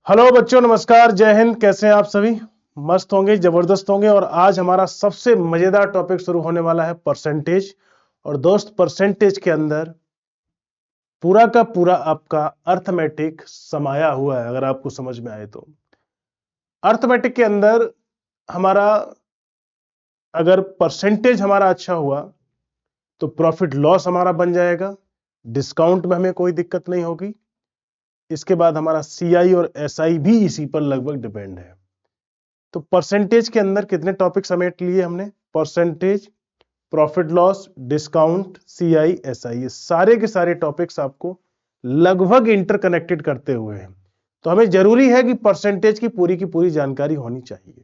Hello बच्चों, नमस्कार, जय हिंद। कैसे हैं आप सभी? मस्त होंगे, जबरदस्त होंगे। और आज हमारा सबसे मजेदार टॉपिक शुरू होने वाला है परसेंटेज। और दोस्त, परसेंटेज के अंदर पूरा का पूरा आपका अर्थमेटिक समाया हुआ है, अगर आपको समझ में आए तो। अर्थमेटिक के अंदर हमारा अगर परसेंटेज हमारा अच्छा हुआ तो प्रॉफिट लॉस हमारा बन जाएगा, डिस्काउंट में हमें कोई दिक्कत नहीं होगी। इसके बाद हमारा सीआई और एसआई भी इसी पर लगभग डिपेंड है। तो परसेंटेज के अंदर कितने टॉपिक समेट लिए हमने? Percentage, profit loss, discount, CI, SI, ये सारे के सारे टॉपिक्स आपको लगभग इंटरकनेक्टेड करते हुए हैं। तो हमें जरूरी है कि परसेंटेज की पूरी जानकारी होनी चाहिए।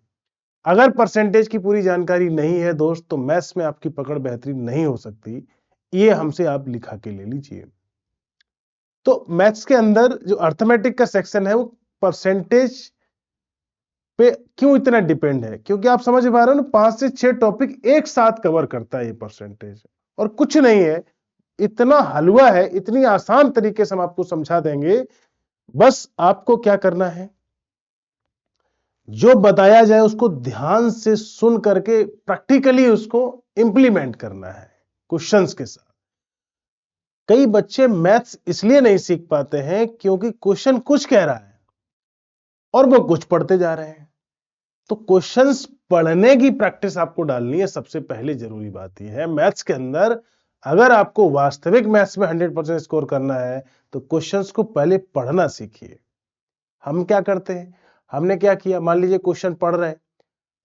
अगर परसेंटेज की पूरी जानकारी नहीं है दोस्त, तो मैथ्स में आपकी पकड़ बेहतरीन नहीं हो सकती। ये हमसे आप लिखा के ले लीजिए। तो मैथ्स के अंदर जो अर्थमेटिक का सेक्शन है वो परसेंटेज पे क्यों इतना डिपेंड है? क्योंकि आप समझ पा रहे हो ना, 5 से 6 टॉपिक एक साथ कवर करता है ये परसेंटेज। और कुछ नहीं है, इतना हलवा है, इतनी आसान तरीके से हम आपको समझा देंगे। बस आपको क्या करना है, जो बताया जाए उसको ध्यान से सुन करके प्रैक्टिकली उसको इंप्लीमेंट करना है क्वेश्चंस के साथ। कई बच्चे मैथ्स इसलिए नहीं सीख पाते हैं क्योंकि क्वेश्चन कुछ कह रहा है और वो कुछ पढ़ते जा रहे हैं। तो क्वेश्चंस पढ़ने की प्रैक्टिस आपको डालनी है। सबसे पहले जरूरी बात यह है मैथ्स के अंदर, अगर आपको वास्तविक मैथ्स में 100% स्कोर करना है तो क्वेश्चंस को पहले पढ़ना सीखिए। हम क्या करते हैं, हमने क्या किया, मान लीजिए क्वेश्चन पढ़ रहे हैं,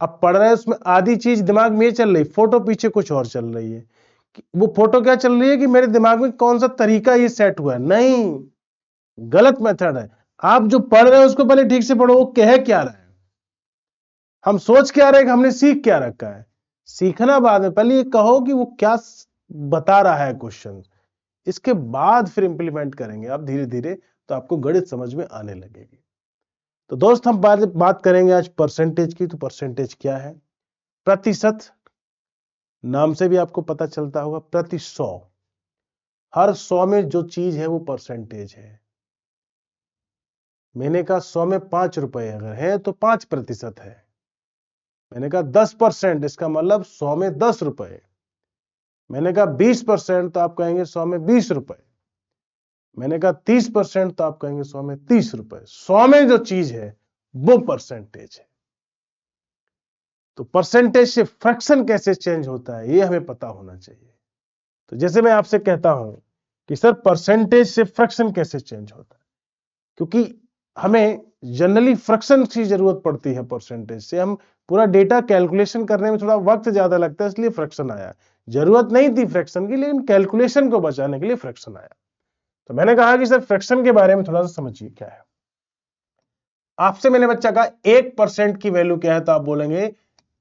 अब पढ़ रहे हैं, उसमें आधी चीज दिमाग में ये चल रही, फोटो पीछे कुछ और चल रही है। वो फोटो क्या चल रही है कि मेरे दिमाग में कौन सा तरीका ये सेट हुआ है। नहीं, गलत मेथड है। आप जो पढ़ रहे हैं उसको पहले ठीक से पढ़ो, वो कह क्या रहा है। हम सोच क्या रहे हैं कि हमने सीख क्या रखा है। सीखना बाद में, पहले ये कहो कि वो क्या बता रहा है क्वेश्चन, इसके बाद फिर इंप्लीमेंट करेंगे आप धीरे धीरे, तो आपको गणित समझ में आने लगेगी। तो दोस्त, हम बात करेंगे आज परसेंटेज की। तो परसेंटेज क्या है? प्रतिशत, नाम से भी आपको पता चलता होगा, प्रति 100। हर 100 में जो चीज है वो परसेंटेज है। मैंने कहा 100 में 5 रुपए अगर है तो 5% है। मैंने कहा 10%, इसका मतलब 100 में 10 रुपए। मैंने कहा 20%, तो आप कहेंगे 100 में 20 रुपए। मैंने कहा 30%, तो आप कहेंगे 100 में 30 रुपए। 100 में जो चीज है वो परसेंटेज है। तो परसेंटेज से फ्रैक्शन कैसे चेंज होता है ये हमें पता होना चाहिए। तो जैसे मैं आपसे कहता हूं कि सर परसेंटेज से फ्रैक्शन कैसे चेंज होता है, क्योंकि हमें जनरली फ्रैक्शन की जरूरत पड़ती है। परसेंटेज से हम पूरा डेटा कैलकुलेशन करने में थोड़ा वक्त ज्यादा लगता है, इसलिए फ्रैक्शन आया। जरूरत नहीं थी फ्रैक्शन की, लेकिन कैलकुलेशन को बचाने के लिए फ्रैक्शन आया। तो मैंने कहा कि सर फ्रैक्शन के बारे में थोड़ा सा समझिए क्या है। आपसे मैंने बच्चा कहा 1% की वैल्यू क्या है, तो आप बोलेंगे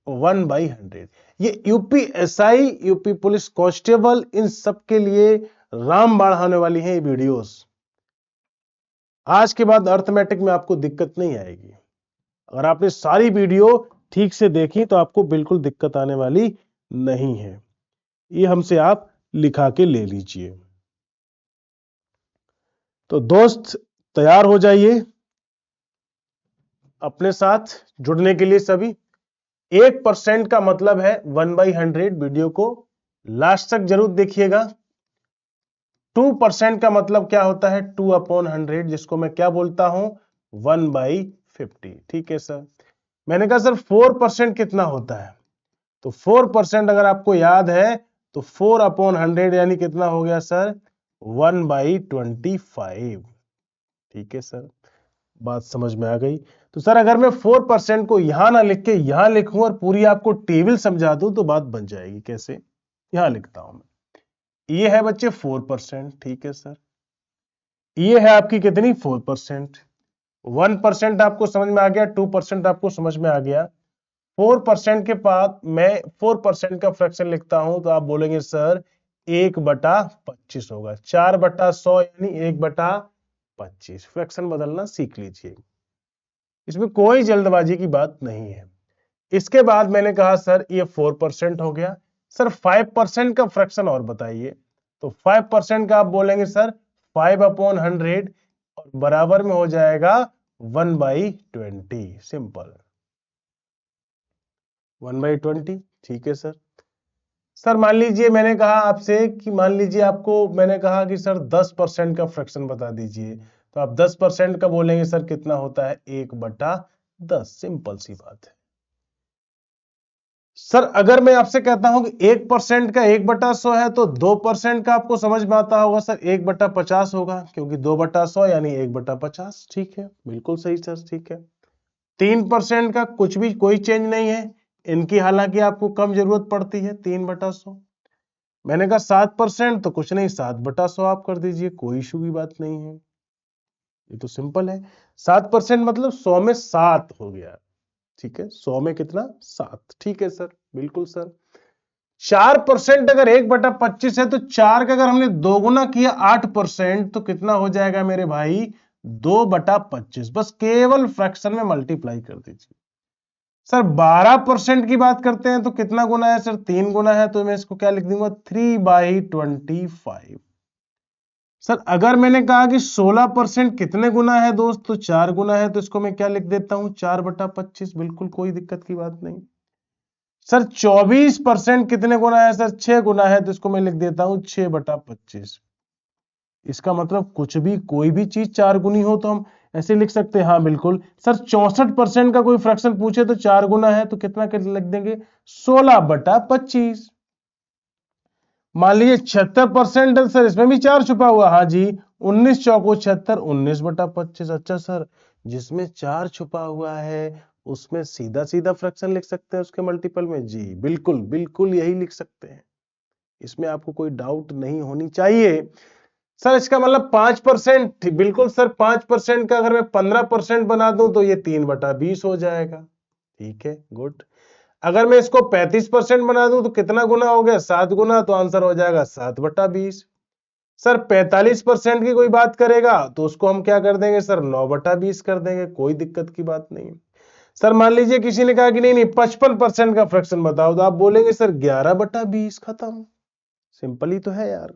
1/100। ये यूपीएसआई, यूपी पुलिस कांस्टेबल, इन सब के लिए रामबाण होने वाली है ये वीडियोस। आज के बाद अर्थमेटिक में आपको दिक्कत नहीं आएगी। अगर आपने सारी वीडियो ठीक से देखी तो आपको बिल्कुल दिक्कत आने वाली नहीं है। ये हमसे आप लिखा के ले लीजिए। तो दोस्त, तैयार हो जाइए अपने साथ जुड़ने के लिए सभी। 1% का मतलब है 1/100। वीडियो को लास्ट तक जरूर देखिएगा। 2% का मतलब क्या होता है? 2/100, जिसको मैं क्या बोलता हूं? 1/50। ठीक है सर। मैंने कहा सर 4% कितना होता है? तो 4% अगर आपको याद है तो 4/100 यानी कितना हो गया सर? 1/25। ठीक है सर, बात समझ में आ गई। तो सर अगर मैं 4% को यहां ना लिख के यहां लिखूं और पूरी आपको टेबल समझा दूं तो बात बन जाएगी। कैसे? यहां लिखता हूं मैं। ये है बच्चे 4%। ठीक है सर। ये है आपकी कितनी? 4%। 1% आपको समझ में आ गया, 2% आपको समझ में आ गया। 4% के बाद मैं 4% का फ्रैक्शन लिखता हूं तो आप बोलेंगे सर 1/25 होगा। 4/100 यानी 1/25। फ्रैक्शन बदलना सीख लीजिए, इसमें कोई जल्दबाजी की बात नहीं है। इसके बाद मैंने कहा सर ये 4% हो गया। सर 5% का फ्रैक्शन और बताइए। तो 5% का आप बोलेंगे सर 5/100 और बराबर में हो जाएगा 1/20, सिंपल 1/20। ठीक है सर। सर मान लीजिए मैंने कहा आपसे कि मान लीजिए आपको मैंने कहा कि सर 10% का फ्रैक्शन बता दीजिए, तो आप 10% का बोलेंगे सर कितना होता है 1/10, सिंपल सी बात है। सर अगर मैं आपसे कहता हूं कि 1% का 1/100 है तो 2% का आपको समझ में आता होगा सर 1/50 होगा, क्योंकि 2/100 यानी 1/50। ठीक है, बिल्कुल सही सर। ठीक है, 3% का कुछ भी कोई चेंज नहीं है, इनकी हालांकि आपको कम जरूरत पड़ती है 3/100। मैंने कहा 7% तो कुछ नहीं, 7/100 आप कर दीजिए, कोई इशू की बात नहीं है, ये तो सिंपल है। 7% मतलब 100 में 7 हो गया। ठीक है, 100 में कितना 7। ठीक है सर, बिल्कुल सर। 4% अगर 1/25 है तो 4 का अगर हमने 2 गुना किया 8% तो कितना हो जाएगा मेरे भाई 2/25। बस केवल फ्रैक्शन में मल्टीप्लाई कर दीजिए। सर 12% की बात करते हैं तो कितना गुना है सर 3 गुना है, तो मैं इसको क्या लिख दूंगा 3/25। सर अगर मैंने कहा कि 16% कितने गुना है दोस्त, तो 4 गुना है, तो इसको मैं क्या लिख देता हूं 4/25, बिल्कुल कोई दिक्कत की बात नहीं। सर 24% कितने गुना है सर 6 गुना है, तो इसको मैं लिख देता हूं 6/25। इसका मतलब कुछ भी कोई भी चीज 4 गुनी हो तो हम ऐसे लिख सकते हैं। हाँ बिल्कुल सर। 64% का कोई फ्रैक्शन पूछे तो 4 गुना है तो कितना लिख देंगे 16/25। मान लीजिए 76% सर, इसमें भी 4 छुपा हुआ। हाँ जी, 19 चौको 76, 19/25। अच्छा सर, जिसमें 4 छुपा हुआ है उसमें सीधा सीधा फ्रैक्शन लिख सकते हैं उसके मल्टीपल में। जी बिल्कुल बिल्कुल यही लिख सकते हैं, इसमें आपको कोई डाउट नहीं होनी चाहिए। सर इसका मतलब 5%, बिल्कुल सर। 5% का अगर मैं 15% बना दूं तो ये 3/20 हो जाएगा। ठीक है, गुड। अगर मैं इसको 35% बना दूं तो कितना गुना हो गया 7 गुना, तो आंसर हो जाएगा 7/20। सर 45% की कोई बात करेगा तो उसको हम क्या कर देंगे सर 9/20 कर देंगे, कोई दिक्कत की बात नहीं। सर मान लीजिए किसी ने कहा कि नहीं नहीं 55% का फ्रैक्शन बताओ, तो आप बोलेंगे सर 11/20, खत्म। सिंपल ही तो है यार।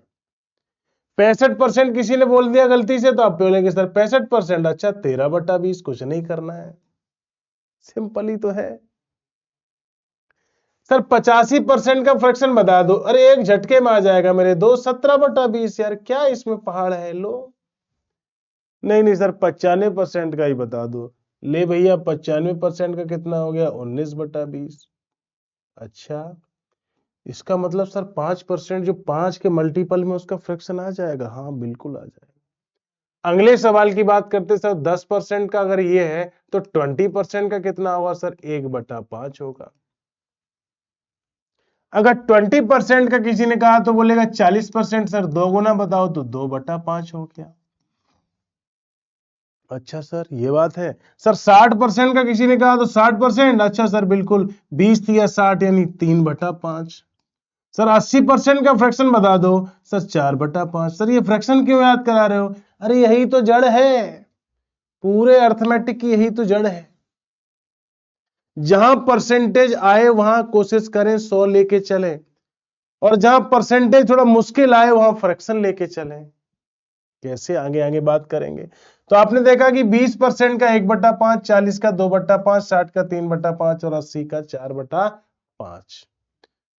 65% किसी ने बोल दिया गलती से, तो आप बोलेंगे सर 65%, अच्छा 13/20, कुछ नहीं करना है, सिंपल ही तो है। सर 85% का फ्रैक्शन बता दो, अरे एक झटके में आ जाएगा मेरे दोस्त 17/20। यार क्या इसमें पहाड़ है, लो। नहीं नहीं सर 95% का ही बता दो। ले भैया 95% का कितना हो गया 19/20। अच्छा, इसका मतलब सर 5% जो 5 के मल्टीपल में उसका फ्रैक्शन आ जाएगा। हाँ बिल्कुल आ जाएगा। अगले सवाल की बात करते सर 10% का अगर ये है तो 20% का कितना होगा सर 1/5 होगा। अगर 20% का किसी ने कहा तो बोलेगा 40% सर 2 गुना बताओ, तो 2/5 हो गया। अच्छा सर ये बात है। सर 60% का किसी ने कहा तो 60%, अच्छा सर बिल्कुल 20 या 60 यानी 3/5। सर 80% का फ्रैक्शन बता दो, सर 4/5। सर ये फ्रैक्शन क्यों याद करा रहे हो, अरे यही तो जड़ है, पूरे अर्थमेटिक की यही तो जड़ है। जहां परसेंटेज आए वहां कोशिश करें 100 लेके चले, और जहां परसेंटेज थोड़ा मुश्किल आए वहां फ्रैक्शन लेके चलें। कैसे आगे आगे बात करेंगे। तो आपने देखा कि 20% का 1/5, 40 का 2/5, 60 का 3/5 और 80 का 4/5।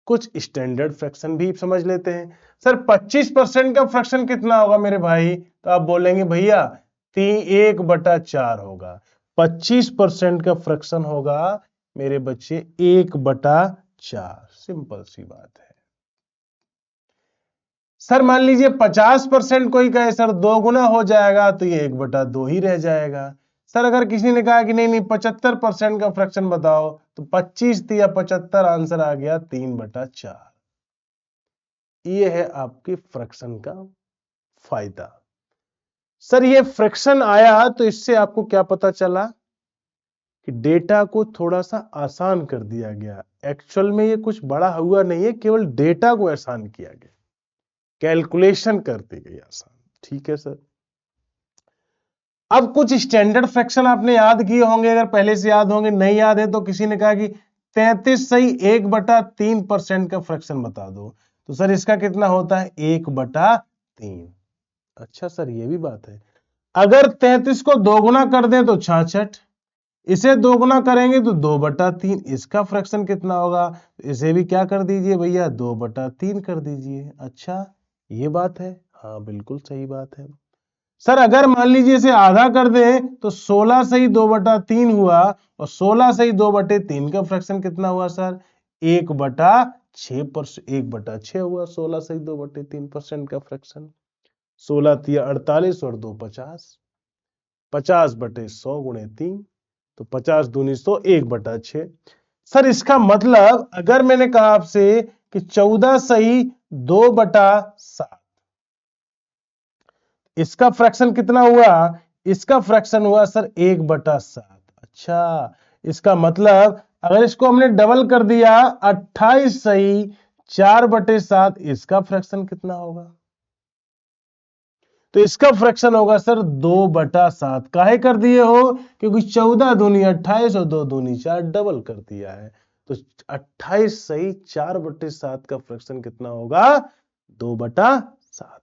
कुछ स्टैंडर्ड फ्रैक्शन भी समझ लेते हैं। सर 25% का फ्रैक्शन कितना होगा मेरे भाई, तो आप बोलेंगे भैया 1/4 होगा। 25% का फ्रैक्शन होगा मेरे बच्चे 1/4, सिंपल सी बात है। सर मान लीजिए 50% कोई कहे सर 2 गुना हो जाएगा, तो ये 1/2 ही रह जाएगा। सर अगर किसी ने कहा कि नहीं नहीं 75% का फ्रैक्शन बताओ, तो 25 या 75 आंसर आ गया 3/4। ये है आपके फ्रैक्शन का फायदा। सर ये फ्रैक्शन आया तो इससे आपको क्या पता चला कि डेटा को थोड़ा सा आसान कर दिया गया। एक्चुअल में ये कुछ बड़ा हुआ नहीं है, केवल डेटा को आसान किया गया, कैलकुलेशन कर दी गई आसान। ठीक है सर। अब कुछ स्टैंडर्ड फ्रैक्शन आपने याद किए होंगे, अगर पहले से याद होंगे, नहीं याद है तो किसी ने कहा कि 33 सही 1/3% का फ्रैक्शन बता दो, तो सर इसका कितना होता है 1/3। अच्छा सर ये भी बात है। अगर 33 को 2 गुना कर दें तो 66, इसे 2 गुना करेंगे तो 2/3, इसका फ्रैक्शन कितना होगा? इसे भी क्या कर दीजिए भैया, 2/3 कर दीजिए। अच्छा, ये बात है, हाँ बिल्कुल सही बात है। सर अगर मान लीजिए इसे आधा कर दें तो 16 से ही 2/3 हुआ, और 16 से ही 2/3 का फ्रैक्शन कितना हुआ सर? 1/6%, 1/6 हुआ 16 से ही 2/3% का फ्रैक्शन। 16 तिया 48 और 2 50, 50/100 गुणे 3, तो 50 दूनी 100, 1/6। सर इसका मतलब अगर मैंने कहा आपसे कि 14 सही 2/7, इसका फ्रैक्शन कितना हुआ? इसका फ्रैक्शन हुआ सर 1/7। अच्छा, इसका मतलब अगर इसको हमने डबल कर दिया 28 सही 4/7, इसका फ्रैक्शन कितना होगा? तो इसका फ्रैक्शन होगा सर 2/7। काहे कर दिए हो? क्योंकि 14 दूनी 28 और 2 दूनी 4, डबल कर दिया है। तो 28 सही 4/7 का फ्रैक्शन कितना होगा? 2/7।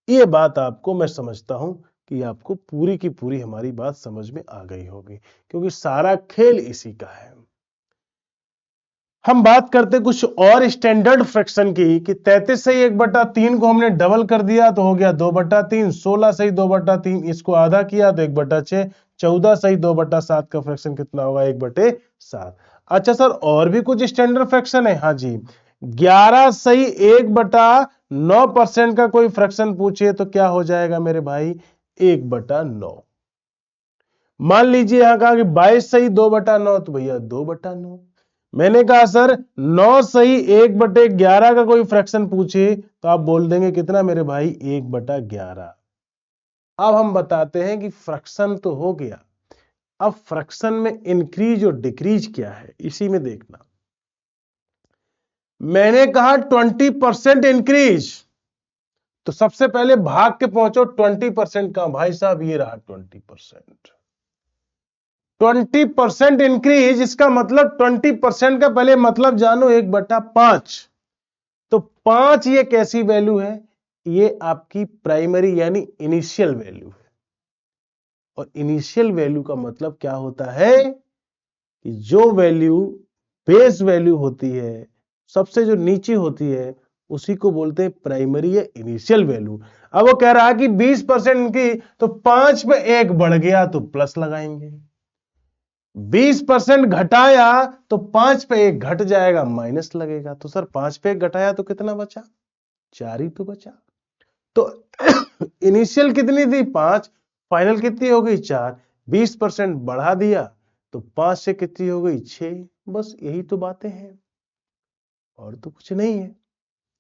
ये बात आपको मैं समझता हूं कि आपको पूरी की पूरी हमारी बात समझ में आ गई होगी, क्योंकि सारा खेल इसी का है। हम बात करते कुछ और स्टैंडर्ड फ्रैक्शन की कि 33 से 1/3 को हमने डबल कर दिया तो हो गया 2/3, 16 से 2/3, इसको आधा किया तो 1/6, 14 से 2/7 का फ्रैक्शन कितना होगा? 1/7। अच्छा सर और भी कुछ स्टैंडर्ड फ्रैक्शन है? हाँ जी, 11 से 1/9% का कोई फ्रैक्शन पूछे तो क्या हो जाएगा मेरे भाई? 1/9। मान लीजिए यहां कहा कि 22 सही 2/9, तो भैया 2/9। मैंने कहा सर 9 सही 1/11 का कोई फ्रैक्शन पूछे तो आप बोल देंगे कितना मेरे भाई? 1/11। अब हम बताते हैं कि फ्रैक्शन तो हो गया, अब फ्रैक्शन में इंक्रीज और डिक्रीज क्या है इसी में देखना। मैंने कहा 20% इंक्रीज, तो सबसे पहले भाग के पहुंचो 20% का, भाई साहब ये रहा 20%। 20% इंक्रीज, इसका मतलब 20% का पहले मतलब जानो 1/5। तो 5 ये कैसी वैल्यू है? ये आपकी प्राइमरी यानी इनिशियल वैल्यू है। और इनिशियल वैल्यू का मतलब क्या होता है कि जो वैल्यू बेस वैल्यू होती है, सबसे जो नीचे होती है, उसी को बोलते हैं प्राइमरी या इनिशियल वैल्यू। अब वो कह रहा है कि 20% की, तो 5 पे 1 बढ़ गया तो प्लस लगाएंगे, 20% घटाया तो 5 पे 1 घट जाएगा, माइनस लगेगा। तो सर 5 पे 1 घटाया तो कितना बचा? 4 ही तो बचा। तो इनिशियल कितनी थी? 5, फाइनल कितनी हो गई? 4। 20% बढ़ा दिया तो 5 से कितनी हो गई? 6। बस यही तो बातें हैं, और तो कुछ नहीं है,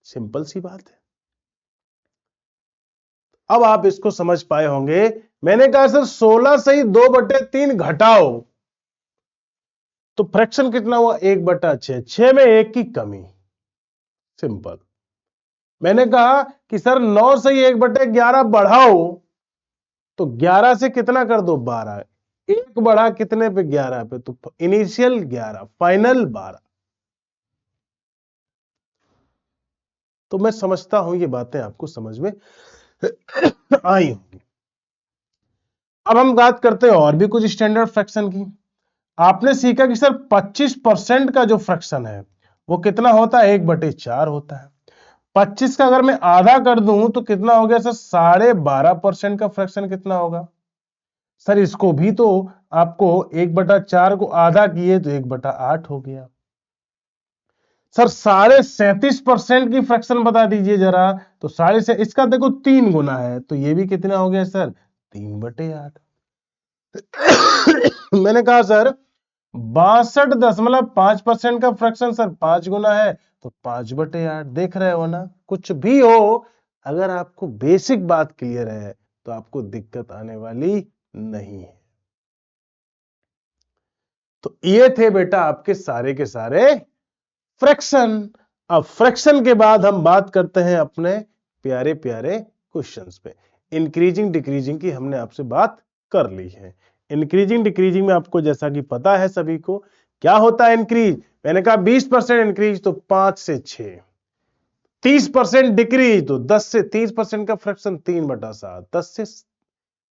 सिंपल सी बात है। अब आप इसको समझ पाए होंगे। मैंने कहा सर 16 से ही 2/3 घटाओ तो फ्रैक्शन कितना हुआ? 1/6, 6 में 1 की कमी, सिंपल। मैंने कहा कि सर 9 से ही 1/11 बढ़ाओ तो 11 से कितना कर दो? 12। 1 बढ़ा कितने पे? 11 पे, तो इनिशियल 11, फाइनल 12। तो मैं समझता हूं ये बातें आपको समझ में आई होंगी। अब हम बात करते हैं और भी कुछ स्टैंडर्ड फ्रैक्शन की। आपने सीखा कि सर 25% का जो फ्रैक्शन है वो कितना होता है? 1/4 होता है। 25 का अगर मैं आधा कर दूं तो कितना हो गया सर? 12.5% का फ्रैक्शन कितना होगा? सर इसको भी तो आपको 1/4 को आधा किए तो 1/8 हो गया। सर 37.5% की फ्रैक्शन बता दीजिए जरा। तो इसका देखो 3 गुना है, तो ये भी कितना हो गया सर? 3/8। मैंने कहा सर 62.5% का फ्रैक्शन सर 5 गुना है, तो 5/8। देख रहे हो ना, कुछ भी हो, अगर आपको बेसिक बात क्लियर है तो आपको दिक्कत आने वाली नहीं है। तो ये थे बेटा आपके सारे के सारे फ्रैक्शन। अब फ्रैक्शन के बाद हम बात करते हैं अपने प्यारे प्यारे क्वेश्चंस पे। इंक्रीजिंग डिक्रीजिंग की हमने आपसे बात कर ली है। इंक्रीजिंग डिक्रीजिंग में आपको जैसा कि पता है सभी को, क्या होता है इंक्रीज? मैंने कहा 20% इंक्रीज तो 5 से 6, 30% डिक्रीज तो 10 से 30% का फ्रैक्शन 3/7, 10 से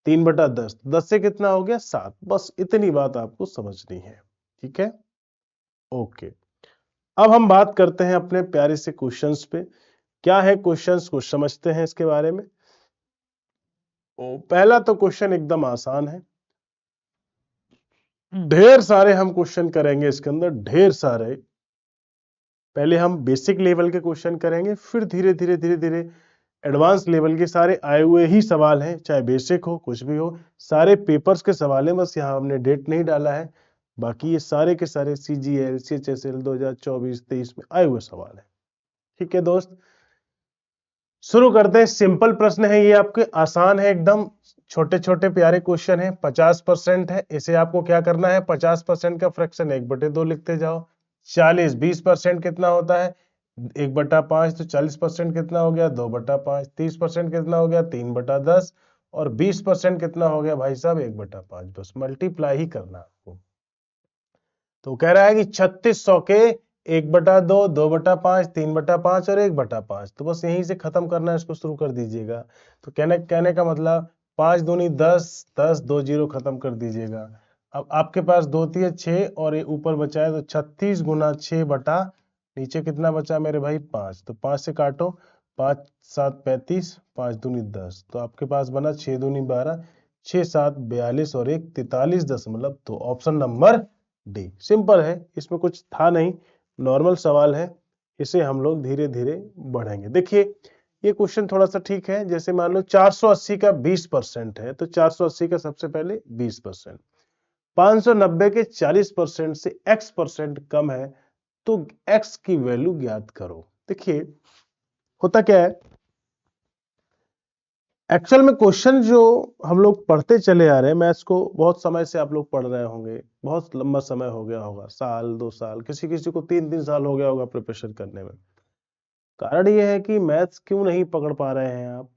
3/10, 10 से कितना हो गया 7। बस इतनी बात आपको समझनी है, ठीक है, ओके। अब हम बात करते हैं अपने प्यारे से क्वेश्चंस पे। क्या है क्वेश्चंस, कुछ समझते हैं इसके बारे में। पहला तो क्वेश्चन एकदम आसान है, ढेर सारे हम क्वेश्चन करेंगे इसके अंदर, ढेर सारे। पहले हम बेसिक लेवल के क्वेश्चन करेंगे, फिर धीरे धीरे धीरे धीरे एडवांस लेवल के सारे आए हुए ही सवाल हैं, चाहे बेसिक हो कुछ भी हो, सारे पेपर्स के सवाल हैं, बस यहाँ हमने डेट नहीं डाला है। बाकी ये सारे के सारे CGL CHSL 2024-23 में आए हुए सवाल हैं, ठीक है दोस्त। शुरू करते हैं, सिंपल प्रश्न है ये, आपके आसान है एकदम, छोटे छोटे प्यारे क्वेश्चन है। 50% है, इसे आपको क्या करना है, 50% का फ्रैक्शन 1/2 लिखते जाओ। 40 20% कितना होता है, 1/5, तो 40% कितना हो गया, 2/5। 30% कितना हो गया, 3/10। और 20% कितना हो गया भाई साहब, 1/5। बस मल्टीप्लाई ही करना आपको। तो कह रहा है कि 3600 के 1/2, 2/5, 3/5 और 1/5। तो बस यहीं से खत्म करना है, इसको शुरू कर दीजिएगा। तो कहने का मतलब 5 दूनी 10, 10 2 0 खत्म कर दीजिएगा। अब आपके पास 2 3 6 और ये ऊपर बचा है, तो 36 गुना 6 बटा नीचे कितना बचा मेरे भाई 5। तो 5 से काटो, 5 7 35, 5 दूनी 10। तो आपके पास बना 6 दूनी 12, 6 7 42 और 1 43.2। तो ऑप्शन नंबर डी। सिंपल है, इसमें कुछ था नहीं, नॉर्मल सवाल है। इसे हम लोग धीरे धीरे बढ़ेंगे। देखिए ये क्वेश्चन थोड़ा सा ठीक है, जैसे मान लो 480 का 20% है, तो 480 का सबसे पहले 20%, 590 के 40% से x% कम है, तो x की वैल्यू ज्ञात करो। देखिए होता क्या है, एक्चुअल में क्वेश्चन जो हम लोग पढ़ते चले आ रहे हैं, मैथ्स को बहुत समय से आप लोग पढ़ रहे होंगे, बहुत लंबा समय हो गया होगा, साल 2 साल, किसी किसी को 3 साल हो गया होगा प्रिपरेशन करने में। कारण यह है कि मैथ्स क्यों नहीं पकड़ पा रहे हैं आप,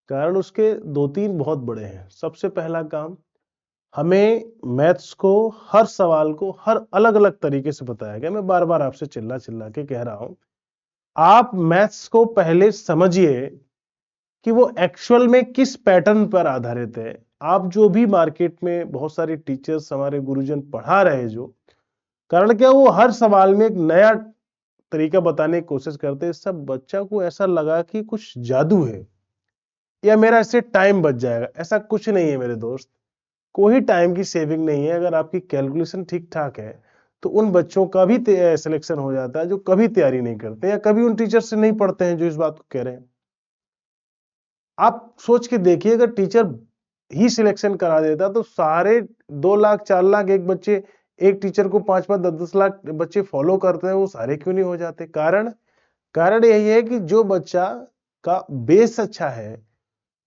कारण उसके 2-3 बहुत बड़े हैं। सबसे पहला काम, हमें मैथ्स को, हर सवाल को हर अलग अलग तरीके से बताया गया। मैं बार बार आपसे चिल्ला चिल्ला के कह रहा हूं, आप मैथ्स को पहले समझिए कि वो एक्चुअल में किस पैटर्न पर आधारित है। आप जो भी मार्केट में बहुत सारे टीचर्स, हमारे गुरुजन पढ़ा रहे हैं, जो कारण क्या, वो हर सवाल में एक नया तरीका बताने की कोशिश करते हैं। सब बच्चा को ऐसा लगा कि कुछ जादू है या मेरा इससे टाइम बच जाएगा। ऐसा कुछ नहीं है मेरे दोस्त, कोई टाइम की सेविंग नहीं है। अगर आपकी कैलकुलेशन ठीक ठाक है, तो उन बच्चों का भी सिलेक्शन हो जाता है जो कभी तैयारी नहीं करते या कभी उन टीचर से नहीं पढ़ते हैं जो इस बात को कह रहे हैं। आप सोच के देखिए, अगर टीचर ही सिलेक्शन करा देता तो सारे 2 लाख 4 लाख एक बच्चे, एक टीचर को 5-5 10-10 लाख बच्चे फॉलो करते हैं, वो सारे क्यों नहीं हो जाते। कारण कारण यही है कि जो बच्चा का बेस अच्छा है,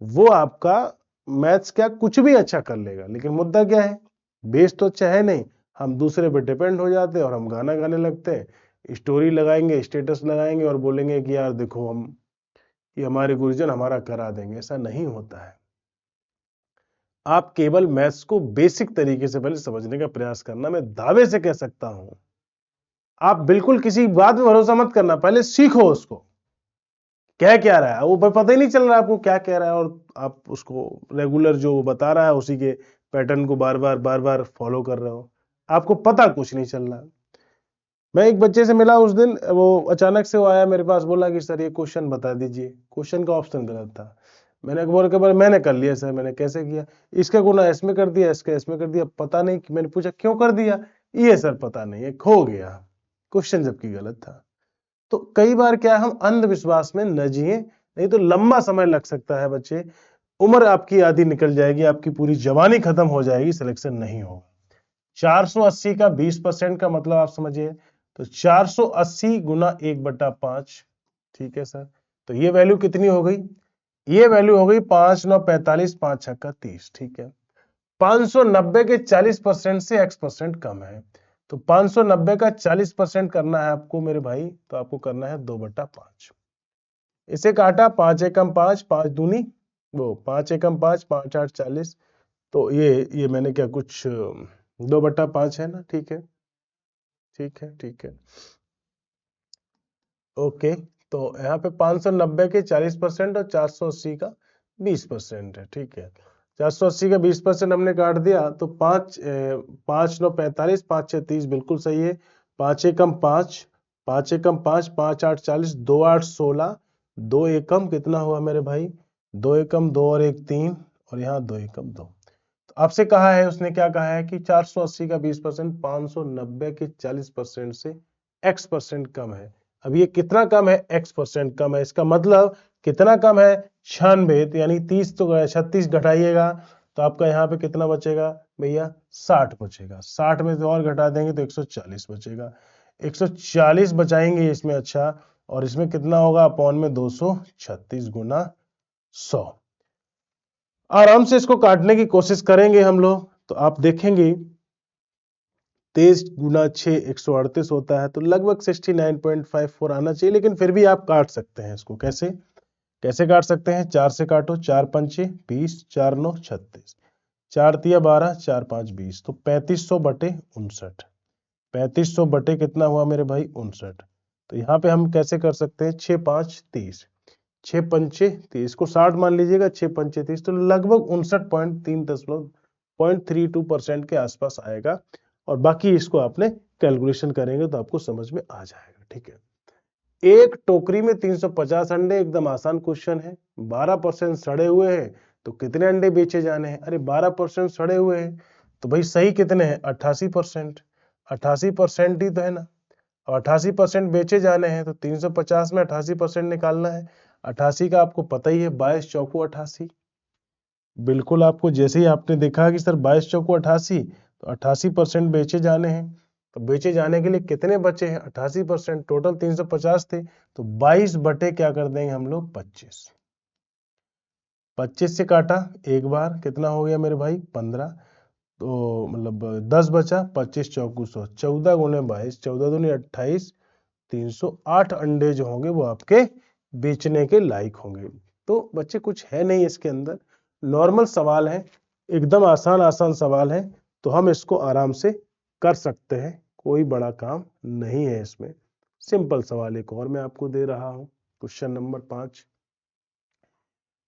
वो आपका मैथ्स क्या कुछ भी अच्छा कर लेगा। लेकिन मुद्दा क्या है, बेस तो अच्छा है नहीं, हम दूसरे पे डिपेंड हो जाते हैं और हम गाना गाने लगते हैं, स्टोरी लगाएंगे, स्टेटस लगाएंगे और बोलेंगे कि यार देखो हम, ये हमारे गुरुजन हमारा करा देंगे। ऐसा नहीं होता है। आप केवल मैथ्स को बेसिक तरीके से पहले समझने का प्रयास करना। मैं दावे से कह सकता हूं, आप बिल्कुल किसी बात में भरोसा मत करना, पहले सीखो उसको क्या कह रहा है। वो पता ही नहीं चल रहा है आपको क्या कह रहा है, और आप उसको रेगुलर जो वो बता रहा है उसी के पैटर्न को बार बार फॉलो कर रहे हो, आपको पता कुछ नहीं चल रहा। मैं एक बच्चे से मिला उस दिन, वो अचानक से वो आया मेरे पास, बोला कि सर ये क्वेश्चन बता दीजिए। क्वेश्चन का ऑप्शन गलत था। मैंने बोल के बोला मैंने कर लिया सर। मैंने कैसे किया, इसका गुना इसमें कर दिया, इसका इसमें कर दिया, पता नहीं। मैंने पूछा क्यों कर दिया, ये सर पता नहीं है, खो गया क्वेश्चन जबकि गलत था। तो कई बार क्या, हम अंधविश्वास में न जिए, नहीं तो लंबा समय लग सकता है बच्चे, उम्र आपकी आधी निकल जाएगी, आपकी पूरी जवानी खत्म हो जाएगी, सिलेक्शन नहीं होगा। 480 का 20% का मतलब आप समझिए, तो 480 गुना 1/5। ठीक है सर, तो ये वैल्यू कितनी हो गई, ये वैल्यू हो गई 5 9 45, 5 6 30। ठीक है, 590 के 40% से x% कम है, तो 590 का 40% करना है आपको मेरे भाई, तो आपको करना है 2/5। इसे काटा, 5 एकम 5, 5 दूनी वो 5 एकम 5, 5 8 40। तो ये मैंने क्या कुछ 2/5 है ना, ठीक है ठीक है ठीक है, ओके। तो यहाँ पे 590 के 40% और 480 का 20% है, ठीक है। 480 का 20% हमने काट दिया तो 5 5 9 45, 5 6 30 बिल्कुल सही है। 5 एकम 5, 5 एकम 5, 5 8 40, 2 8 16, 2 एकम कितना हुआ मेरे भाई? 2 एकम 2 और 1 3 और यहाँ 2 एकम 2। तो आपसे कहा है, उसने क्या कहा है कि 480 का 20% 590 के 40% से x% कम है। अब ये कितना कम है? x% कम है। इसका मतलब कितना कम है? 96। तो यानी 30 तो गया, 36 घटाइएगा तो आपका यहाँ पे कितना बचेगा भैया? 60 बचेगा। 60 में से और घटा देंगे तो 140 बचेगा। 140 बचाएंगे इसमें। अच्छा, और इसमें कितना होगा? अपॉन में 236 गुना 100। आराम से इसको काटने की कोशिश करेंगे हम लोग तो आप देखेंगे 23 गुना 6 138 होता है, तो लगभग 69.54 आना चाहिए, लेकिन फिर भी आप काट सकते हैं इसको। कैसे कैसे काट सकते हैं? 4 से काटो, 4 पंचे 20, 4 9 36, 4 तिया 12, 4 5 20, तो 3500 बटे 59। 3500 बटे कितना हुआ मेरे भाई? 59। तो यहाँ पे हम कैसे कर सकते हैं? 6 5 30, 6 पंचे 30 को 60 मान लीजिएगा, 6 पंचे 30, तो लगभग 59.32% के आसपास आएगा। और बाकी इसको आपने कैलकुलेशन करेंगे तो आपको समझ में आ जाएगा। ठीक है, एक टोकरी में 350 अंडे, एकदम आसान क्वेश्चन है। 12% सड़े हुए हैं तो कितने अंडे बेचे जाने हैं? अरे 12% सड़े हुए हैं तो भाई सही कितने हैं? 88%। 88% ही तो है ना, और 88% बेचे जाने हैं तो 350 में 88% निकालना है। 88 का आपको पता ही है, 22 चौको 88। बिल्कुल, आपको जैसे ही आपने देखा कि सर 22 चौको 88, तो 88% बेचे जाने हैं। तो बेचे जाने के लिए कितने बचे हैं? 88%। टोटल 350 थे तो 22 बटे क्या कर देंगे हम लोग? 25। 25 से काटा एक बार, कितना हो गया मेरे भाई? 15। तो मतलब 10 बचा, 25 चौको 100, 14 गुने 22, 14 दूनी 28, 308 अंडे जो होंगे वो आपके बेचने के लायक होंगे। तो बच्चे कुछ है नहीं इसके अंदर, नॉर्मल सवाल है, एकदम आसान आसान सवाल है, तो हम इसको आराम से कर सकते हैं। कोई बड़ा काम नहीं है इसमें, सिंपल सवाल एक और मैं आपको दे रहा हूं। क्वेश्चन नंबर 5,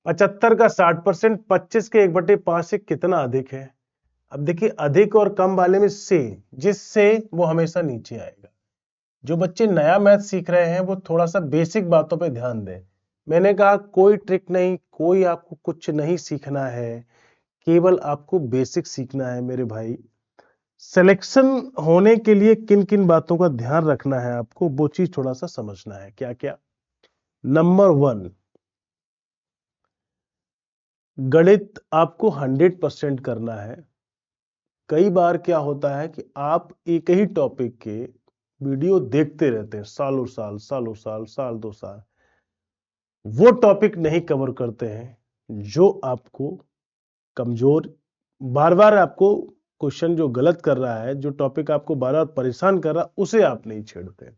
75 का 60% 25 के 1/5 से कितना अधिक है? अब देखिए, अधिक और कम वाले में से जिससे वो हमेशा नीचे आएगा। जो बच्चे नया मैथ सीख रहे हैं वो थोड़ा सा बेसिक बातों पे ध्यान दें। मैंने कहा कोई ट्रिक नहीं, कोई आपको कुछ नहीं सीखना है, केवल आपको बेसिक सीखना है मेरे भाई। सिलेक्शन होने के लिए किन किन बातों का ध्यान रखना है आपको, वो चीज थोड़ा सा समझना है। क्या क्या? नंबर 1, गणित आपको 100% करना है। कई बार क्या होता है कि आप एक ही टॉपिक के वीडियो देखते रहते हैं सालों साल, सालों साल, साल 2 साल, वो टॉपिक नहीं कवर करते हैं जो आपको कमजोर, बार बार आपको क्वेश्चन जो गलत कर रहा है, जो टॉपिक आपको बार बार परेशान कर रहा है, उसे आप नहीं छेड़ते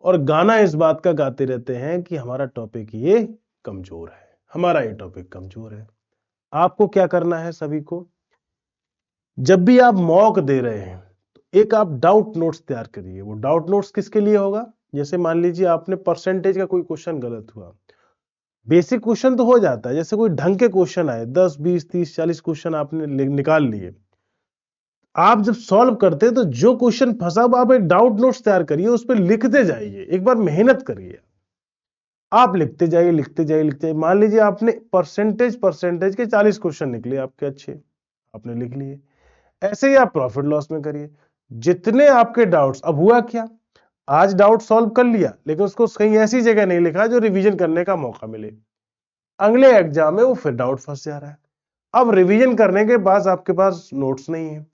और गाना इस बात का गाते रहते हैं कि हमारा टॉपिक ये कमजोर है, हमारा ये टॉपिक कमजोर है। आपको क्या करना है? सभी को जब भी आप मॉक दे रहे हैं तो एक आप डाउट नोट्स तैयार करिए। वो डाउट नोट्स किसके लिए होगा? जैसे मान लीजिए आपने परसेंटेज का कोई क्वेश्चन गलत हुआ, बेसिक क्वेश्चन तो हो जाता है, जैसे कोई ढंग के क्वेश्चन आए 10 20 30 40 क्वेश्चन आपने निकाल लिए, आप जब सॉल्व करते हैं तो जो क्वेश्चन फंसा वो आप एक डाउट नोट्स तैयार करिए, उस पर लिखते जाइए, एक बार मेहनत करिए, आप लिखते जाइए लिखते जाइए लिखते जाइए। मान लीजिए आपने परसेंटेज के 40 क्वेश्चन निकले आपके अच्छे, आपने लिख लिए। ऐसे ही आप प्रॉफिट लॉस में करिए, जितने आपके डाउट्स, अब हुआ क्या, आज डाउट सॉल्व कर लिया लेकिन उसको कहीं ऐसी जगह नहीं लिखा जो रिवीजन करने का मौका मिले, अगले एग्जाम में वो फिर डाउट फंस जा रहा है। अब रिवीजन करने के बाद आपके पास नोट्स नहीं है,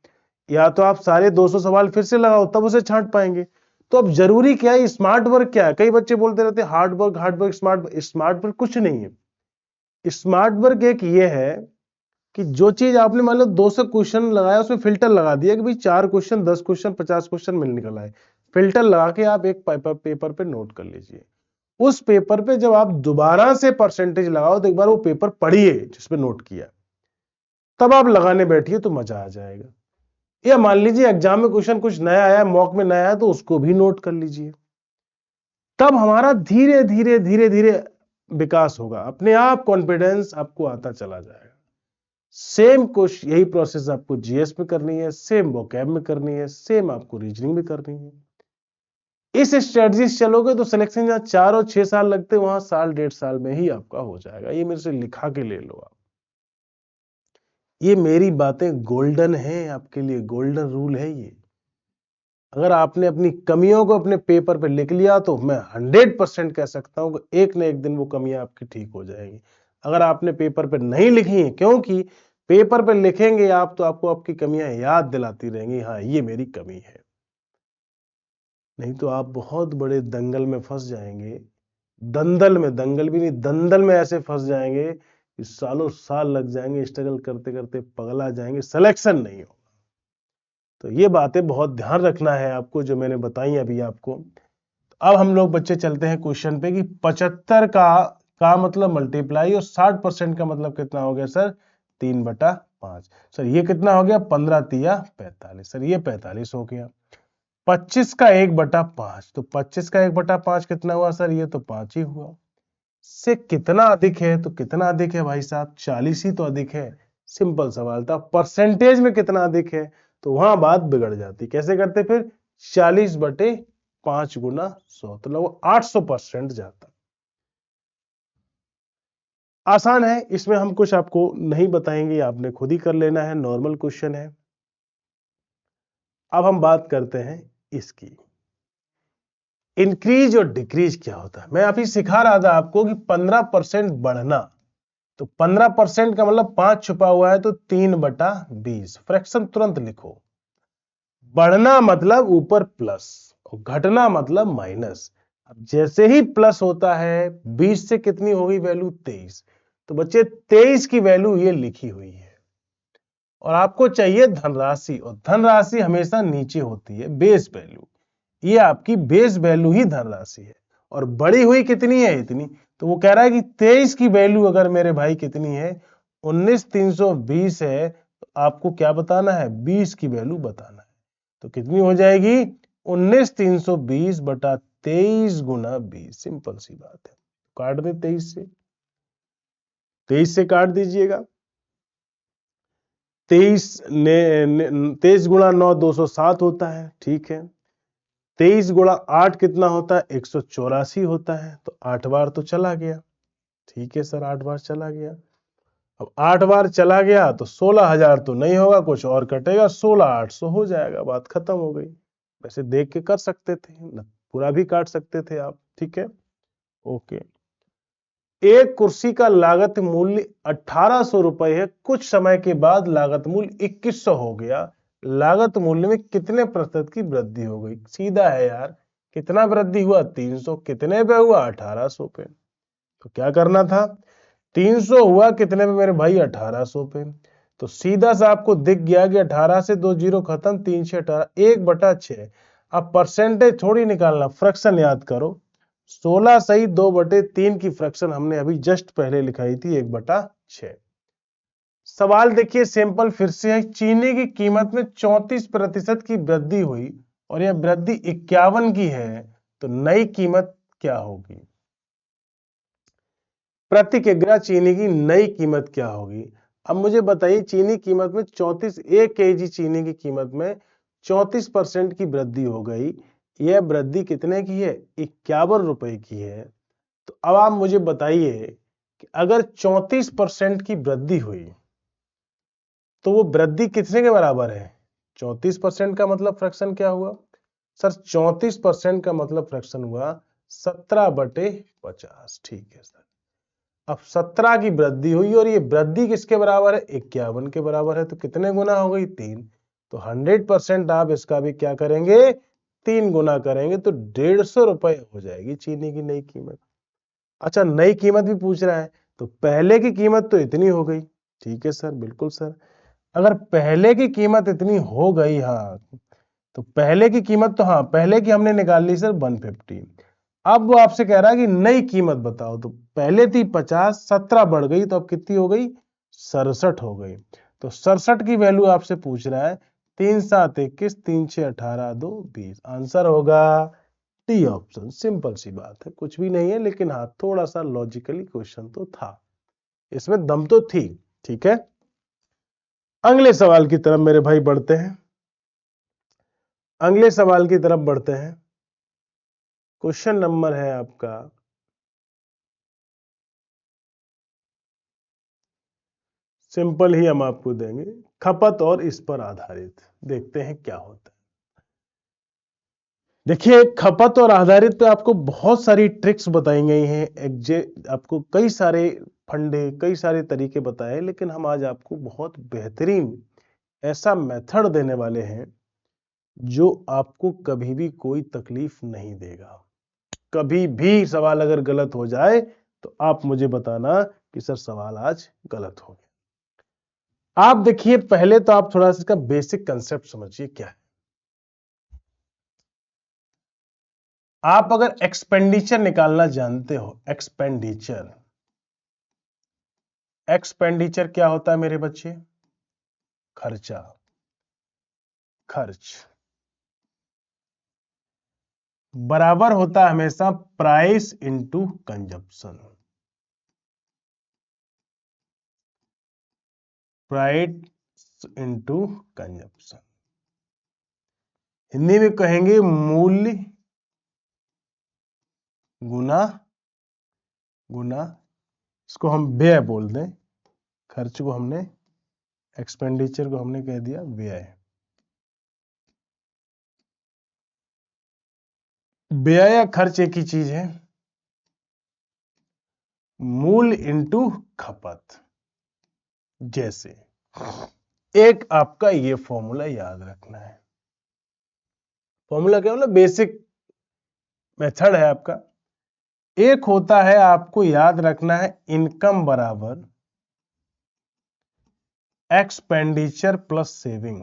या तो आप सारे 200 सवाल फिर से लगाओ तब उसे छांट पाएंगे। तो अब जरूरी क्या है? स्मार्ट वर्क क्या है? कई बच्चे बोलते रहते हैं हार्ड वर्क स्मार्ट वर्क कुछ नहीं है। स्मार्ट वर्क एक ये है कि जो चीज आपने मान लो 200 क्वेश्चन लगाया, उसमें फिल्टर लगा दिया कि भाई 4 क्वेश्चन 10 क्वेश्चन 50 क्वेश्चन मिल निकल आए, फिल्टर लगा के आप एक पेपर पे नोट कर लीजिए। उस पेपर पे जब आप दोबारा से परसेंटेज लगाओ तो एक बार वो पेपर पढ़िए जिसपे नोट किया, तब आप लगाने बैठिए तो मजा आ जाएगा। या मान लीजिए एग्जाम में क्वेश्चन कुछ नया आया, मॉक में नया आया, तो उसको भी नोट कर लीजिए, तब हमारा धीरे धीरे धीरे धीरे विकास होगा, अपने आप कॉन्फिडेंस आपको आता चला जाएगा। सेम क्वेश्चन, यही प्रोसेस आपको जीएस में करनी है, सेम वोकैब में करनी है, सेम आपको रीजनिंग में करनी है। इस स्ट्रेटजी से चलोगे तो सिलेक्शन जहां 4 और 6 साल लगते, वहां साल 1.5 साल में ही आपका हो जाएगा। ये मेरे से लिखा के ले लो आप। ये मेरी बातें गोल्डन हैं आपके लिए, गोल्डन रूल है ये। अगर आपने अपनी कमियों को अपने पेपर पे लिख लिया तो मैं 100% कह सकता हूं कि एक न एक दिन वो कमियां आपकी ठीक हो जाएंगी। अगर आपने पेपर पे नहीं लिखी है, क्योंकि पेपर पे लिखेंगे आप तो आपको आपकी कमियां याद दिलाती रहेंगी, हाँ ये मेरी कमी है। नहीं तो आप बहुत बड़े दंगल में फंस जाएंगे, दंदल में, दंगल भी नहीं दंदल में ऐसे फंस जाएंगे कि सालों साल लग जाएंगे, स्ट्रगल करते करते पगला जाएंगे, सिलेक्शन नहीं हो। तो ये बातें बहुत ध्यान रखना है आपको जो मैंने बताई अभी आपको। अब हम लोग बच्चे चलते हैं क्वेश्चन पे कि 75 का मतलब मल्टीप्लाई और 60% का मतलब कितना हो गया सर? 3/5। सर ये कितना हो गया? 15 तिया 45। सर ये 45 हो गया। 25 का 1/5, तो 25 का 1/5 कितना हुआ सर? ये तो 5 ही हुआ। से कितना अधिक है? तो कितना अधिक है भाई साहब? 40 ही तो अधिक है। सिंपल सवाल था। परसेंटेज में कितना अधिक है? तो वहां बात बिगड़ जाती। कैसे करते फिर? 40/5 गुना 100, तो लगभग 800% जाता। आसान है, इसमें हम कुछ आपको नहीं बताएंगे, आपने खुद ही कर लेना है, नॉर्मल क्वेश्चन है। अब हम बात करते हैं इसकी, इंक्रीज और डिक्रीज क्या होता है। मैं अभी सिखा रहा था आपको कि 15% बढ़ना, तो 15% का मतलब 5 छुपा हुआ है तो 3/20। फ्रैक्शन तुरंत लिखो। बढ़ना मतलब ऊपर प्लस और घटना मतलब माइनस। अब जैसे ही प्लस होता है 20 से कितनी होगी वैल्यू? 23। तो बच्चे 23 की वैल्यू ये लिखी हुई है और आपको चाहिए धनराशि, और धनराशि हमेशा नीचे होती है, बेस वैल्यू। ये आपकी बेस वैल्यू ही धनराशि है और बड़ी हुई कितनी है? इतनी। तो वो कह रहा है कि 23 की वैल्यू अगर मेरे भाई कितनी है? 19,320 है, तो आपको क्या बताना है? 20 की वैल्यू बताना है। तो कितनी हो जाएगी? 19,320 बटा 23 गुना 20। सिंपल सी बात है। काट दे 23 से, 23 से काट दीजिएगा। 23 गुणा 9 207 होता है, ठीक है। 23 गुणा 8 कितना होता है? 184 होता है। तो 8 बार तो चला गया, ठीक है सर, 8 बार चला गया। अब 8 बार चला गया तो 16,000 तो नहीं होगा, कुछ और कटेगा, 16,800 हो जाएगा, बात खत्म हो गई। वैसे देख के कर सकते थे न, पूरा भी काट सकते थे आप, ठीक है, ओके। एक कुर्सी का लागत मूल्य 1,800 रुपए है, कुछ समय के बाद लागत मूल्य 2,100 हो गया। लागत मूल्य में कितने प्रतिशत की वृद्धि हो गई? सीधा है यार, कितना वृद्धि हुआ? 300। कितने पे हुआ? 1,800 पे। तो क्या करना था? 300 हुआ कितने में मेरे भाई? 1,800 पे। तो सीधा सा आपको दिख गया कि 18 से 2 जीरो खत्म, 3 6 18, 1/6। अब परसेंटेज थोड़ी निकालना, फ्रैक्शन याद करो। 16 सही 2/3 की फ्रैक्शन हमने अभी जस्ट पहले लिखाई थी 1/6। सवाल देखिए सिंपल फिर से है। चीनी की कीमत में 34% की वृद्धि हुई और यह वृद्धि 51 की है, तो नई कीमत क्या होगी? प्रति किग्रा चीनी की नई कीमत क्या होगी? अब मुझे बताइए, चीनी कीमत में 34, 1 केजी चीनी की कीमत में 34% की वृद्धि हो गई। यह वृद्धि कितने की है? 51 रुपए की है। तो अब आप मुझे बताइए कि अगर 34% की वृद्धि हुई तो वो वृद्धि कितने के बराबर है? 34% का मतलब फ्रैक्शन क्या हुआ सर? 34% का मतलब फ्रैक्शन हुआ 17/50। ठीक है सर। अब 17 की वृद्धि हुई और ये वृद्धि किसके बराबर है? 51 के बराबर है। तो कितने गुना हो गई? 3। तो 100% आप इसका भी क्या करेंगे? 3 गुना करेंगे तो 150 रुपए हो जाएगी चीनी की नई कीमत। अच्छा, नई कीमत भी पूछ रहा है, तो पहले की कीमत तो इतनी हो गई। ठीक है सर, बिल्कुल सर। अगर पहले की कीमत इतनी हो गई, हाँ, तो पहले की कीमत तो, हाँ, पहले की हमने निकाल ली सर 150। अब वो आपसे कह रहा है कि नई कीमत बताओ। तो पहले थी 50, 17 बढ़ गई, तो अब कितनी हो गई? 67 हो गई। तो 67 की वैल्यू आपसे पूछ रहा है। 3 7 21, 3 6 18, 2 20। आंसर होगा डी ऑप्शन। सिंपल सी बात है, कुछ भी नहीं है, लेकिन हाँ थोड़ा सा लॉजिकली क्वेश्चन तो था, इसमें दम तो थी। ठीक है, अगले सवाल की तरफ मेरे भाई बढ़ते हैं। अगले सवाल की तरफ बढ़ते हैं। क्वेश्चन नंबर है आपका सिंपल ही हम आपको देंगे, खपत और इस पर आधारित। देखते हैं क्या होता है। देखिए, खपत और आधारित पे आपको बहुत सारी ट्रिक्स बताई गई हैं, आपको कई सारे फंडे, कई सारे तरीके बताए, लेकिन हम आज आपको बहुत बेहतरीन ऐसा मेथड देने वाले हैं जो आपको कभी भी कोई तकलीफ नहीं देगा। कभी भी सवाल अगर गलत हो जाए तो आप मुझे बताना कि सर सवाल आज गलत हो गया। आप देखिए, पहले तो आप थोड़ा सा इसका बेसिक कंसेप्ट समझिए क्या है। आप अगर एक्सपेंडिचर निकालना जानते हो, एक्सपेंडिचर, एक्सपेंडिचर क्या होता है मेरे बच्चे? खर्चा, खर्च बराबर होता है हमेशा price into consumption. Price into consumption, Hindi में कहेंगे मूल्य गुना गुना, इसको हम व्यय बोल दें। खर्च को हमने, एक्सपेंडिचर को हमने कह दिया व्यय। व्यय या खर्च एक ही चीज है। मूल्य इनटू खपत। जैसे एक आपका ये फॉर्मूला याद रखना है। फॉर्मूला क्या मतलब बेसिक मेथड है आपका। एक होता है, आपको याद रखना है, इनकम बराबर एक्सपेंडिचर प्लस सेविंग।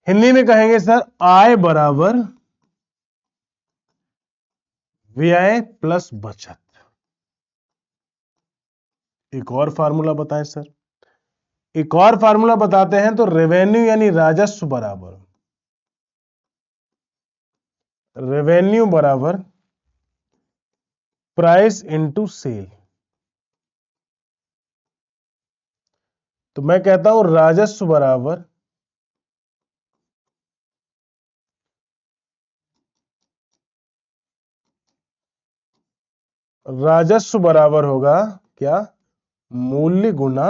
हिंदी में कहेंगे सर आय बराबर व्यय प्लस बचत। एक और फार्मूला बताएं सर। एक और फार्मूला बताते हैं तो रेवेन्यू यानी राजस्व बराबर, रेवेन्यू बराबर प्राइस इनटू सेल। तो मैं कहता हूं राजस्व बराबर होगा क्या? मूल्य गुना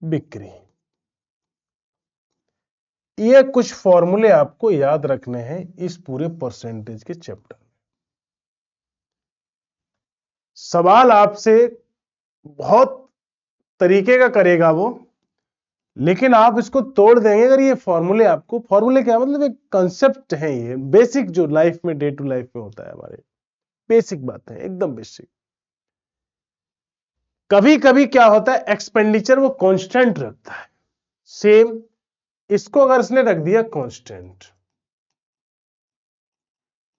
बिक्री। ये कुछ फॉर्मूले आपको याद रखने हैं इस पूरे परसेंटेज के चैप्टर में। सवाल आपसे बहुत तरीके का करेगा वो, लेकिन आप इसको तोड़ देंगे अगर ये फॉर्मूले आपको, फॉर्मूले क्या मतलब एक कंसेप्ट है, ये बेसिक जो लाइफ में डे टू लाइफ में होता है हमारे, बेसिक बात है, एकदम बेसिक। कभी कभी क्या होता है, एक्सपेंडिचर वो कांस्टेंट रखता है सेम, इसको अगर इसने रख दिया कांस्टेंट,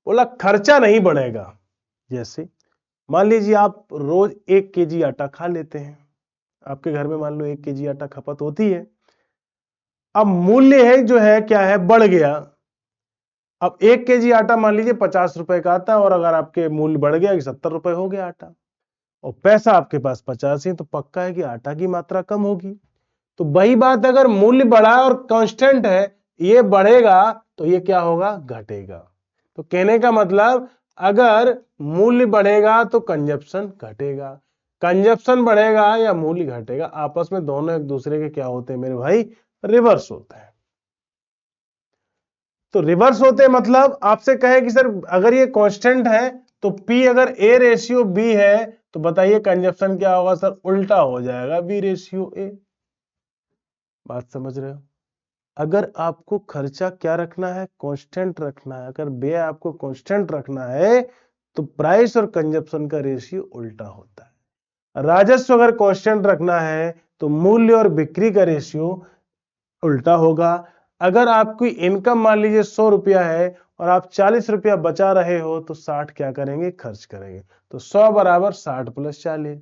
बोला खर्चा नहीं बढ़ेगा। जैसे मान लीजिए आप रोज 1 kg आटा खा लेते हैं, आपके घर में मान लो 1 kg आटा खपत होती है। अब मूल्य है जो है क्या है, बढ़ गया। अब 1 kg आटा मान लीजिए 50 रुपए का आता है, और अगर आपके मूल्य बढ़ गया कि 70 रुपए हो गया आटा, और पैसा आपके पास 50 है, तो पक्का है कि आटा की मात्रा कम होगी। तो वही बात, अगर मूल्य बढ़ा और कांस्टेंट है, ये बढ़ेगा तो ये क्या होगा, घटेगा। तो कहने का मतलब, अगर मूल्य बढ़ेगा तो कंजप्शन घटेगा, कंजप्शन बढ़ेगा या मूल्य घटेगा, आपस में दोनों एक दूसरे के क्या होते हैं मेरे भाई, रिवर्स होते हैं। तो रिवर्स होते मतलब आपसे कहे कि सर अगर ये कांस्टेंट है तो P अगर A रेशियो B है, तो बताइए कंजप्शन क्या होगा सर, उल्टा हो जाएगा, B रेशियो A। बात समझ रहे हो? अगर आपको खर्चा क्या रखना है, कांस्टेंट रखना है, अगर व्यय आपको कांस्टेंट रखना है तो प्राइस और कंजप्शन का रेशियो उल्टा होता है। राजस्व अगर कांस्टेंट रखना है तो मूल्य और बिक्री का रेशियो उल्टा होगा। अगर आपकी इनकम मान लीजिए 100 रुपया है और आप 40 रुपया बचा रहे हो, तो 60 क्या करेंगे, खर्च करेंगे। तो 100 बराबर 60 प्लस 40।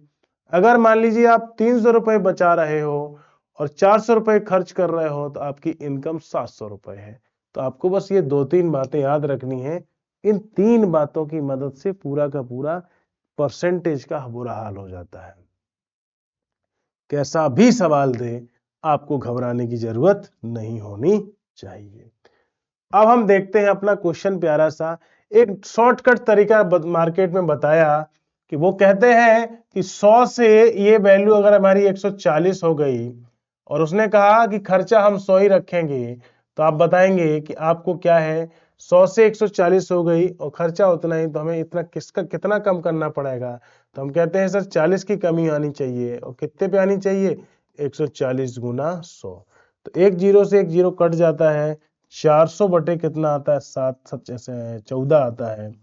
अगर मान लीजिए आप 300 रुपए बचा रहे हो और 400 रुपए खर्च कर रहे हो, तो आपकी इनकम 700 रुपए है। तो आपको बस ये 2-3 बातें याद रखनी है, इन 3 बातों की मदद से पूरा का पूरा परसेंटेज का बुरा हाल हो जाता है। कैसा भी सवाल दे, आपको घबराने की जरूरत नहीं होनी चाहिए। अब हम देखते हैं अपना क्वेश्चन प्यारा सा। एक शॉर्टकट तरीका मार्केट में बताया कि वो कहते हैं कि 100 से ये वैल्यू अगर हमारी 140 हो गई और उसने कहा कि खर्चा हम 100 ही रखेंगे, तो आप बताएंगे कि आपको क्या है, 100 से 140 हो गई और खर्चा उतना ही, तो हमें इतना कितना कम करना पड़ेगा। तो हम कहते हैं सर 40 की कमी आनी चाहिए। और कितने पे आनी चाहिए, 140 गुना 100। तो एक जीरो से एक जीरो कट जाता है, 400 बटे कितना आता है, 14 आता है।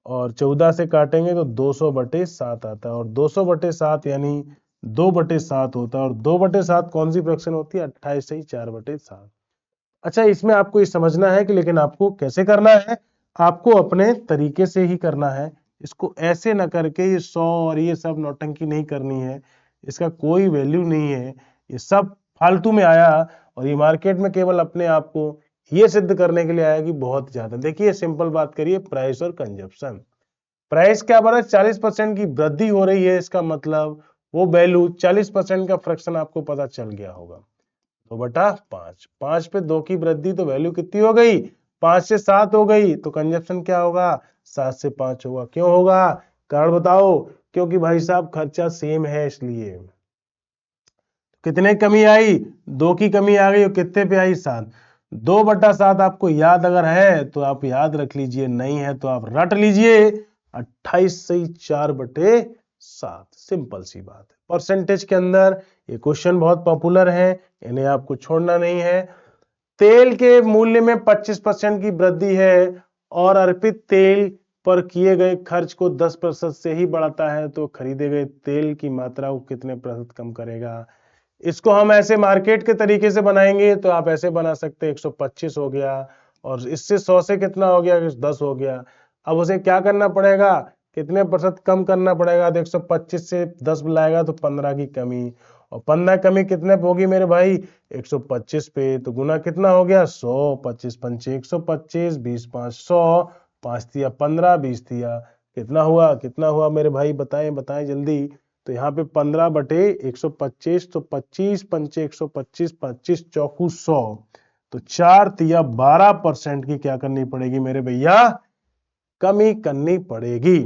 और 14 से काटेंगे तो 200 बटे 7 आता है। और 200 बटे 7 यानी 2 बटे 7 होता है। और 2 बटे 7 कौन सी फ्रैक्शन होती है, 28 से 4 बटे 7। अच्छा, इसमें आपको ये समझना है कि लेकिन आपको कैसे करना है, आपको अपने तरीके से ही करना है। इसको ऐसे न करके ये 100 और ये सब नौटंकी नहीं करनी है, इसका कोई वैल्यू नहीं है, ये सब फालतू में आया। और ये मार्केट में केवल अपने आप को ये सिद्ध करने के लिए आया कि बहुत ज्यादा। देखिए सिंपल बात करिए, प्राइस और कंजप्शन। प्राइस क्या बढ़ा, 40% की वृद्धि हो रही है, इसका मतलब वो वैल्यू 40% का फ्रैक्शन आपको पता चल गया होगा। 2/5, 5 पे 2 की वृद्धि, तो वैल्यू कितनी हो गई, 5 से 7 हो गई। तो कंजप्शन क्या होगा, 7 से 5 होगा। क्यों होगा, कारण बताओ। क्योंकि भाई साहब खर्चा सेम है, इसलिए कितने कमी आई, 2 की कमी आ गई। और कितने पे आई, 7। 2/7 आपको याद अगर है तो आप याद रख लीजिए, नहीं है तो आप रट लीजिए, 28 से 4/7। सिंपल सी बात है। परसेंटेज के अंदर ये क्वेश्चन बहुत पॉपुलर है, इन्हें आपको छोड़ना नहीं है। तेल के मूल्य में 25% की वृद्धि है और अर्पित तेल पर किए गए खर्च को 10% से ही बढ़ाता है, तो खरीदे गए तेल की मात्रा को कितने प्रतिशत कम करेगा। इसको हम ऐसे मार्केट के तरीके से बनाएंगे तो आप ऐसे बना सकते हैं, 125 हो गया और इससे 100 से कितना हो गया, 10 हो गया। अब उसे क्या करना पड़ेगा, कितने प्रतिशत कम करना पड़ेगा। तो 125 से 10 लाएगा तो 15 की कमी, और 15 कमी कितने पे होगी मेरे भाई, 125 पे। तो गुना कितना हो गया, 100, 25 पंचे 125, 20 5 100, 5 तिया 15, 20 तिया कितना हुआ मेरे भाई, बताएं बताएं जल्दी। तो यहाँ पे 15/125, तो 25 पंचे 125, 25 चौकू 100। तो 4 तिया 12% की क्या करनी पड़ेगी मेरे भैया, कमी करनी पड़ेगी।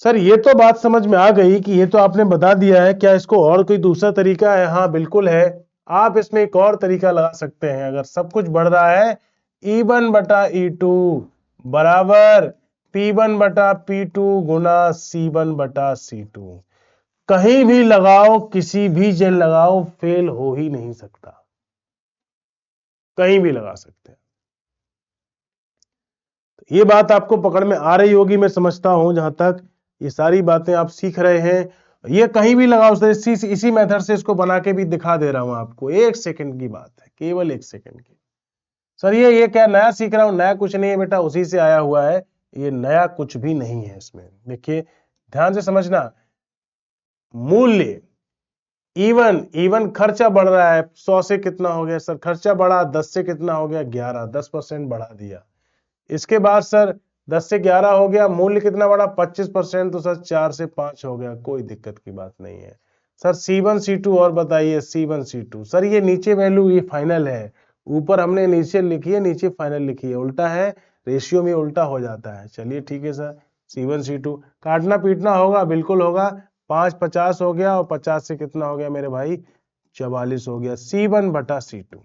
सर ये तो बात समझ में आ गई कि ये तो आपने बता दिया है, क्या इसको और कोई दूसरा तरीका है। हाँ बिल्कुल है, आप इसमें एक और तरीका लगा सकते हैं। अगर सब कुछ बढ़ रहा है, E1/E2 बराबर P1/P2 गुना C1/C2। कहीं भी लगाओ, किसी भी जगह लगाओ, फेल हो ही नहीं सकता, कहीं भी लगा सकते हैं। ये बात आपको पकड़ में आ रही होगी, मैं समझता हूं। जहां तक ये सारी बातें आप सीख रहे हैं, ये कहीं भी लगाओ। इसी मेथड से इसको बना के भी दिखा दे रहा हूं आपको। 1 सेकंड की बात है, केवल 1 सेकंड की। सर ये क्या नया सीख रहा हूं, नया कुछ नहीं है बेटा, उसी से आया हुआ है। ये नया कुछ भी नहीं है इसमें। देखिए ध्यान से समझना, मूल्य इवन खर्चा बढ़ रहा है, 100 से कितना हो गया सर, खर्चा बढ़ा, 10 से कितना हो गया, 11, 10% बढ़ा दिया। इसके बाद सर 10 से 11 हो गया, मूल्य कितना बढ़ा, 25%, तो सर 4 से 5 हो गया, कोई दिक्कत की बात नहीं है। सर C1 C2 और बताइए, C1 C2 सर ये नीचे वैल्यू ये फाइनल है, ऊपर हमने नीचे लिखी है, नीचे फाइनल लिखी है, उल्टा है, रेशियो में उल्टा हो जाता है। चलिए ठीक है सर, C1 C2 काटना पीटना होगा, बिल्कुल होगा। 5 50 हो गया और 50 से कितना हो गया मेरे भाई, 44 हो गया, C1/C2।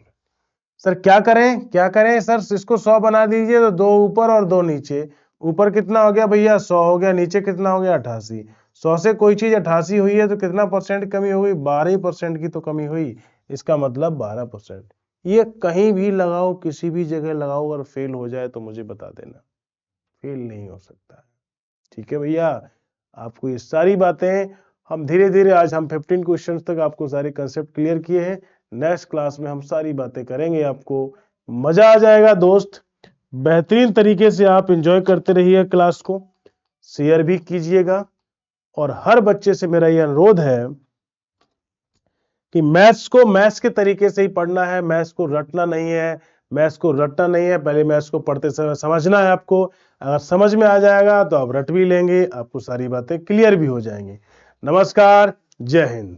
सर क्या करें सर, इसको 100 बना दीजिए, तो 2 ऊपर और 2 नीचे। ऊपर कितना हो गया भैया, 100 हो गया, नीचे कितना हो गया, 88। 100 से कोई चीज 88 हुई है तो कितना परसेंट कमी हो गई, 12% की तो कमी हुई। इसका मतलब 12%। ये कहीं भी लगाओ, किसी भी जगह लगाओ, अगर फेल हो जाए तो मुझे बता देना, फेल नहीं हो सकता है। ठीक है भैया, आपको ये सारी बातें हम धीरे धीरे, आज हम 15 क्वेश्चंस तक आपको सारे कंसेप्ट क्लियर किए हैं। नेक्स्ट क्लास में हम सारी बातें करेंगे, आपको मजा आ जाएगा दोस्त। बेहतरीन तरीके से आप एंजॉय करते रहिए क्लास को, शेयर भी कीजिएगा। और हर बच्चे से मेरा यह अनुरोध है कि मैथ्स को मैथ्स के तरीके से ही पढ़ना है, मैथ्स को रटना नहीं है, मैथ्स को रटना नहीं है, पहले मैथ्स को पढ़ते समय समझना है आपको। अगर समझ में आ जाएगा तो आप रट भी लेंगे, आपको सारी बातें क्लियर भी हो जाएंगी। नमस्कार, जय हिंद।